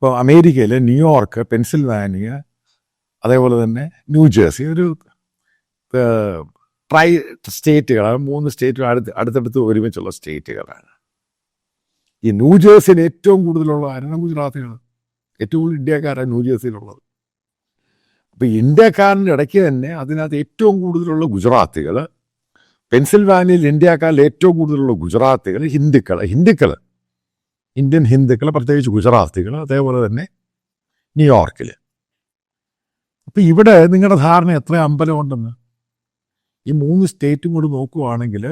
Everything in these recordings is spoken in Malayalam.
ഇപ്പോൾ അമേരിക്കയിൽ ന്യൂയോർക്ക്, പെൻസിൽവാനിയ, അതേപോലെ തന്നെ ന്യൂജേഴ്സി ഒരു ട്രൈ സ്റ്റേറ്റുകളാണ്. 3 സ്റ്റേറ്റുകൾ അടുത്തടുത്ത് ഒരുമിച്ചുള്ള സ്റ്റേറ്റുകളാണ്. ഈ ന്യൂജേഴ്സിയിൽ ഏറ്റവും കൂടുതലുള്ള ആരാണ്? ഗുജറാത്തികൾ. ഏറ്റവും കൂടുതൽ ഇന്ത്യക്കാരാണ് ന്യൂജേഴ്സിയിലുള്ളത്. അപ്പോൾ ഇന്ത്യക്കാരൻ്റെ ഇടയ്ക്ക് തന്നെ അതിനകത്ത് ഏറ്റവും കൂടുതലുള്ള ഗുജറാത്തികൾ, പെൻസിൽവാനിയയിൽ ഇന്ത്യക്കാരിൽ ഏറ്റവും കൂടുതലുള്ള ഗുജറാത്തികൾ, ഹിന്ദുക്കൾ, ഇന്ത്യൻ ഹിന്ദുക്കൾ, പ്രത്യേകിച്ച് ഗുജറാത്തികൾ, അതേപോലെ തന്നെ ന്യൂയോർക്കിൽ. അപ്പം ഇവിടെ നിങ്ങളുടെ ധാരണ എത്ര അമ്പലമുണ്ടെന്ന്? ഈ 3 സ്റ്റേറ്റും കൂടി നോക്കുവാണെങ്കിൽ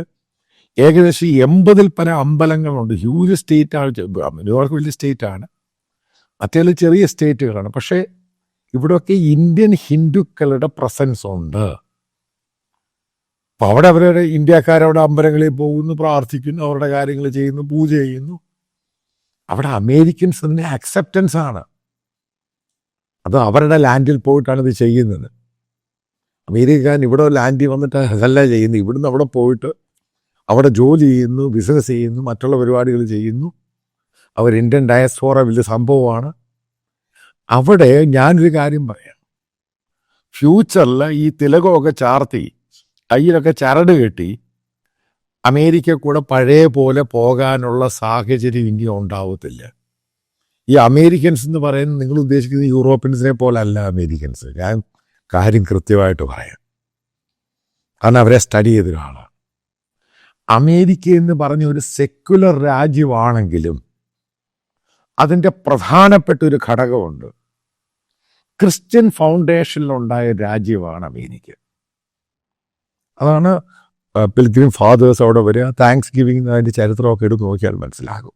ഏകദേശം 80-ൽ പരം അമ്പലങ്ങളുണ്ട്. ഹ്യൂജ് സ്റ്റേറ്റാണ്. ന്യൂയോർക്ക് വലിയ സ്റ്റേറ്റാണ്, മറ്റേ ചെറിയ സ്റ്റേറ്റുകളാണ്. പക്ഷേ ഇവിടെയൊക്കെ ഇന്ത്യൻ ഹിന്ദുക്കളുടെ പ്രസൻസ് ഉണ്ട്. അപ്പോൾ അവിടെ അവരുടെ ഇന്ത്യക്കാരവിടെ അമ്പലങ്ങളിൽ പോകുന്നു, പ്രാർത്ഥിക്കുന്നു, അവരുടെ കാര്യങ്ങൾ ചെയ്യുന്നു, പൂജ ചെയ്യുന്നു. അവിടെ അമേരിക്കൻസിൻ്റെ അക്സെപ്റ്റൻസ് ആണ്. അത് അവരുടെ ലാൻഡിൽ പോയിട്ടാണ് ഇത് ചെയ്യുന്നത്. അമേരിക്കക്കാരൻ ഇവിടെ ലാൻഡിൽ വന്നിട്ട് അതല്ല ചെയ്യുന്നത്. ഇവിടുന്ന് അവിടെ പോയിട്ട് അവിടെ ജോലി ചെയ്യുന്നു, ബിസിനസ് ചെയ്യുന്നു, മറ്റുള്ള പരിപാടികൾ ചെയ്യുന്നു. അവർ ഇന്ത്യൻ ഡയസ്പോറ വലിയ സംഭവമാണ്. അവിടെ ഞാനൊരു കാര്യം പറയാം. ഫ്യൂച്ചറിൽ ഈ തിലകമൊക്കെ ചാർത്തി കയ്യിലൊക്കെ ചരട് കെട്ടി അമേരിക്ക കൂടെ പഴയ പോലെ പോകാനുള്ള സാഹചര്യം ഇനി ഉണ്ടാവത്തില്ല. ഈ അമേരിക്കൻസ് എന്ന് പറയുന്നത് നിങ്ങൾ ഉദ്ദേശിക്കുന്നത് യൂറോപ്യൻസിനെ പോലെ അല്ല അമേരിക്കൻസ്. ഞാൻ കാര്യം കൃത്യമായിട്ട് പറയാം, കാരണം അവരെ സ്റ്റഡി ചെയ്തൊരാളാണ്. അമേരിക്ക എന്ന് പറഞ്ഞ ഒരു സെക്യുലർ രാജ്യമാണെങ്കിലും അതിൻ്റെ പ്രധാനപ്പെട്ട ഒരു ഘടകമുണ്ട്. ക്രിസ്ത്യൻ ഫൗണ്ടേഷനിലുണ്ടായ രാജ്യമാണ് അമേരിക്ക. അതാണ് പിൽഗ്രിം ഫാദേഴ്സ് അവിടെ വരിക. താങ്ക്സ് ഗിവിങ് അതിൻ്റെ ചരിത്രമൊക്കെ എടുത്ത് നോക്കിയാൽ മനസ്സിലാകും.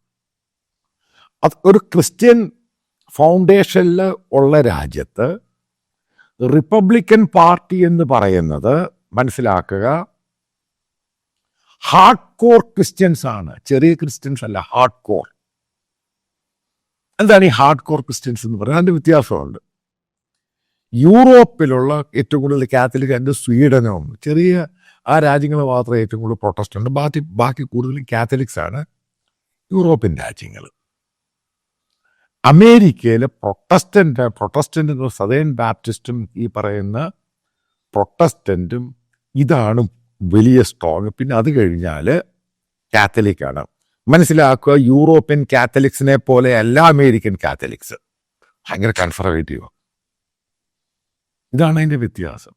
അത് ഒരു ക്രിസ്ത്യൻ ഫൗണ്ടേഷനിൽ ഉള്ള രാജ്യത്ത് റിപ്പബ്ലിക്കൻ പാർട്ടി എന്ന് പറയുന്നത്, മനസ്സിലാക്കുക, ഹാർഡ് കോർ ക്രിസ്ത്യൻസ് ആണ്. ചെറിയ ക്രിസ്ത്യൻസ് അല്ല, ഹാർഡ് കോർ. എന്താണ് ഈ ഹാർഡ് കോർ ക്രിസ്ത്യൻസ് എന്ന് പറയുന്നത്? അതിൻ്റെ വ്യത്യാസമുണ്ട്. യൂറോപ്പിലുള്ള ഏറ്റവും കൂടുതൽ കാത്തലിക് ആൻഡ് സ്വീഡനും ചെറിയ ആ രാജ്യങ്ങൾ മാത്രമേ ഏറ്റവും കൂടുതൽ പ്രൊട്ടസ്റ്റന്റ്. ബാക്കി കൂടുതലും കാത്തലിക്സ് ആണ് യൂറോപ്യൻ രാജ്യങ്ങൾ. അമേരിക്കയിൽ പ്രൊട്ടസ്റ്റന്റ് സദേൺ ബാപ്റ്റിസ്റ്റും ഈ പറയുന്ന പ്രൊട്ടസ്റ്റന്റും ഇതാണ് വലിയ സ്ട്രോങ്. പിന്നെ അത് കഴിഞ്ഞാൽ കാത്തലിക്കാണ്. മനസ്സിലാക്കുക, യൂറോപ്യൻ കാത്തലിക്സിനെ പോലെ അല്ല അമേരിക്കൻ കാത്തലിക്സ്. ഭയങ്കര കൺസർവേറ്റീവ്. ഇതാണ് അതിൻ്റെ വ്യത്യാസം.